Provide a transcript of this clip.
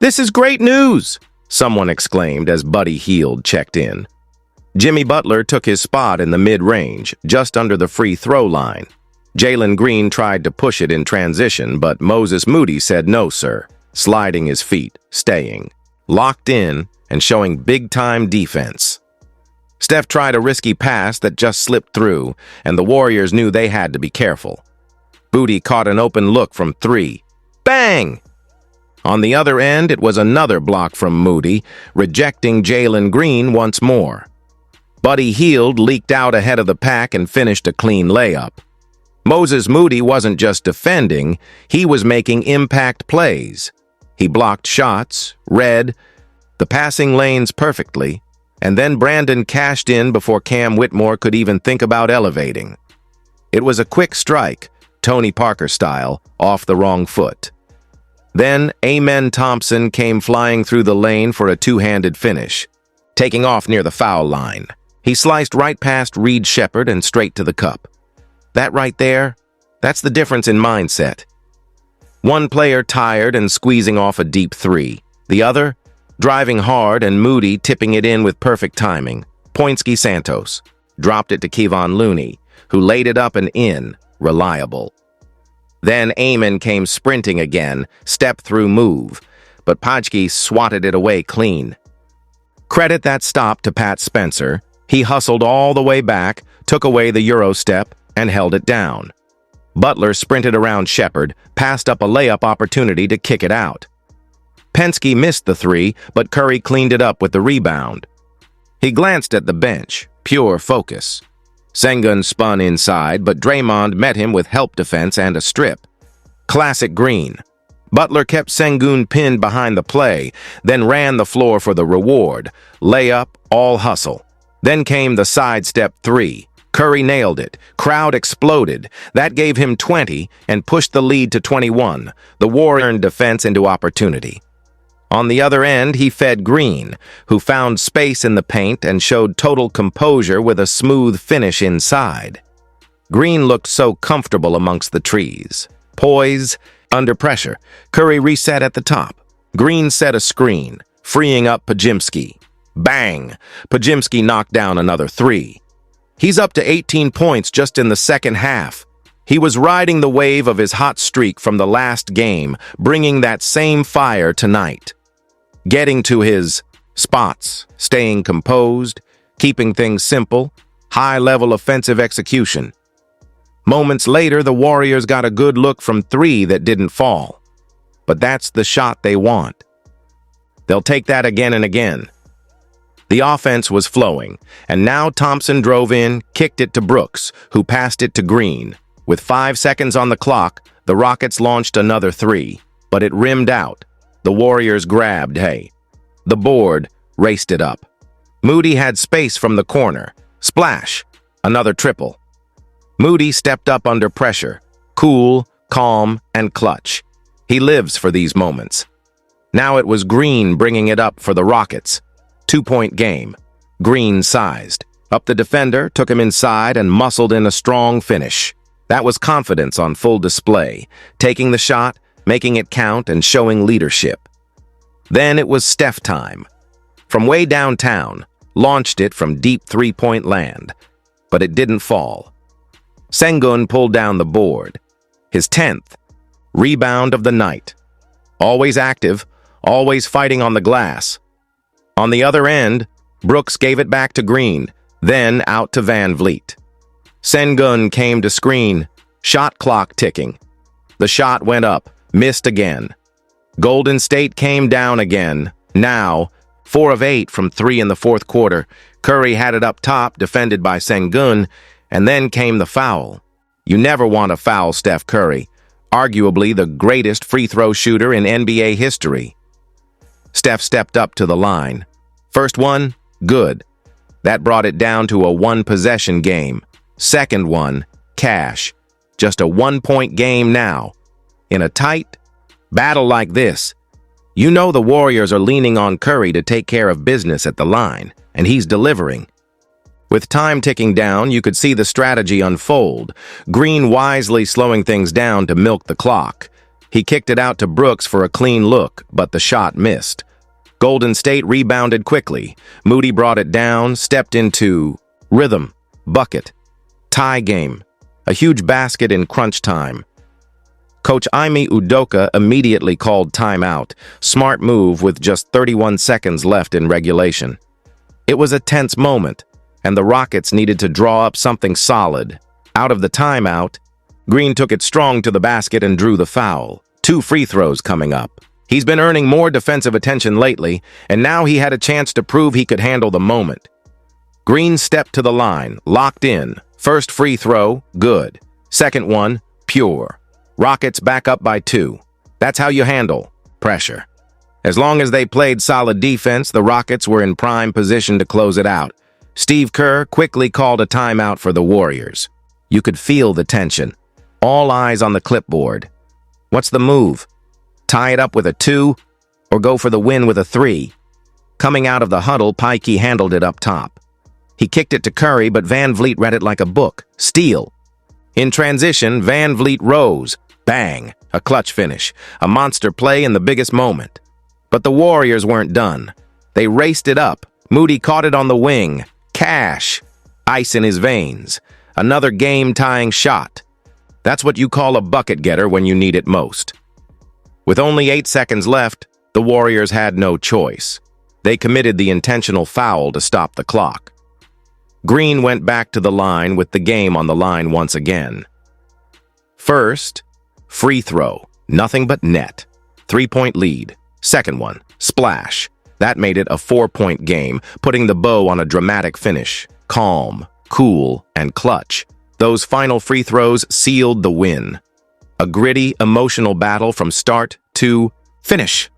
This is great news!" someone exclaimed as Buddy Hield checked in. Jimmy Butler took his spot in the mid-range, just under the free throw line. Draymond Green tried to push it in transition, but Moody said no, sir, sliding his feet, staying, locked in, and showing big-time defense. Steph tried a risky pass that just slipped through, and the Warriors knew they had to be careful. Moody caught an open look from three. Bang! On the other end, it was another block from Moody, rejecting Draymond Green once more. Buddy Hield leaked out ahead of the pack and finished a clean layup. Moody wasn't just defending, he was making impact plays. He blocked shots, read the passing lanes perfectly, and then Brandon cashed in before Cam Whitmore could even think about elevating. It was a quick strike, Tony Parker style, off the wrong foot. Then Amen Thompson came flying through the lane for a two-handed finish, taking off near the foul line. He sliced right past Reed Shepherd and straight to the cup. That right there, that's the difference in mindset. One player tired and squeezing off a deep three. The other, driving hard and Moody tipping it in with perfect timing. Pointsky Santos dropped it to Kevon Looney, who laid it up and in, reliable. Then Amen came sprinting again, step-through move, but Pajki swatted it away clean. Credit that stop to Pat Spencer. He hustled all the way back, took away the Euro step, and held it down. Butler sprinted around Shepherd, passed up a layup opportunity to kick it out. Penske missed the three, but Curry cleaned it up with the rebound. He glanced at the bench, pure focus. Sengun spun inside, but Draymond met him with help defense and a strip. Classic Green. Butler kept Sengun pinned behind the play, then ran the floor for the reward. Layup, all hustle. Then came the sidestep three. Curry nailed it. Crowd exploded. That gave him 20 and pushed the lead to 21. The Warriors turned defense into opportunity. On the other end, he fed Green, who found space in the paint and showed total composure with a smooth finish inside. Green looked so comfortable amongst the trees. Poise, under pressure. Curry reset at the top. Green set a screen, freeing up Podziemski. Bang! Podziemski knocked down another three. He's up to 18 points just in the second half. He was riding the wave of his hot streak from the last game, bringing that same fire tonight. Getting to his spots, staying composed, keeping things simple, high-level offensive execution. Moments later, the Warriors got a good look from three that didn't fall. But that's the shot they want. They'll take that again and again. The offense was flowing, and now Thompson drove in, kicked it to Brooks, who passed it to Green. With 5 seconds on the clock, the Rockets launched another three, but it rimmed out. The Warriors grabbed the board, raced it up. Moody had space from the corner. Splash! Another triple. Moody stepped up under pressure, cool, calm, and clutch. He lives for these moments. Now it was Green bringing it up for the Rockets. 2-point game. Green sized. Up the defender, took him inside, and muscled in a strong finish. That was confidence on full display, taking the shot, making it count, and showing leadership. Then it was Steph time. From way downtown, launched it from deep three-point land, but it didn't fall. Sengun pulled down the board. His 10th. Rebound of the night. Always active, always fighting on the glass. On the other end, Brooks gave it back to Green, then out to VanVleet. Sengun came to screen, shot clock ticking. The shot went up, missed again. Golden State came down again. Now, 4 of 8 from 3 in the fourth quarter. Curry had it up top, defended by Sengun, and then came the foul. You never want to foul Steph Curry, arguably the greatest free throw shooter in NBA history. Steph stepped up to the line. First one, good. That brought it down to a one-possession game. Second one, cash. Just a one-point game now. In a tight battle like this, you know the Warriors are leaning on Curry to take care of business at the line, and he's delivering. With time ticking down, you could see the strategy unfold. Green wisely slowing things down to milk the clock. He kicked it out to Brooks for a clean look, but the shot missed. Golden State rebounded quickly. Moody brought it down, stepped into rhythm, bucket, tie game, a huge basket in crunch time. Coach Ime Udoka immediately called timeout. Smart move with just 31 seconds left in regulation. It was a tense moment, and the Rockets needed to draw up something solid. Out of the timeout, Green took it strong to the basket and drew the foul. 2 free throws coming up. He's been earning more defensive attention lately, and now he had a chance to prove he could handle the moment. Green stepped to the line, locked in. First free throw, good. Second one, pure. Rockets back up by 2. That's how you handle pressure. As long as they played solid defense, the Rockets were in prime position to close it out. Steve Kerr quickly called a timeout for the Warriors. You could feel the tension. All eyes on the clipboard. What's the move? Tie it up with a 2 or go for the win with a 3? Coming out of the huddle, Pikey handled it up top. He kicked it to Curry, but VanVleet read it like a book. Steal. In transition, VanVleet rose. Bang! A clutch finish. A monster play in the biggest moment. But the Warriors weren't done. They raced it up. Moody caught it on the wing. Cash. Ice in his veins. Another game-tying shot. That's what you call a bucket getter when you need it most. With only 8 seconds left, the Warriors had no choice. They committed the intentional foul to stop the clock. Green went back to the line with the game on the line once again. First, free throw, nothing but net. 3-point lead. Second one, splash. That made it a 4-point game, putting the bow on a dramatic finish. Calm, cool, and clutch. Those final free throws sealed the win. A gritty, emotional battle from start to finish.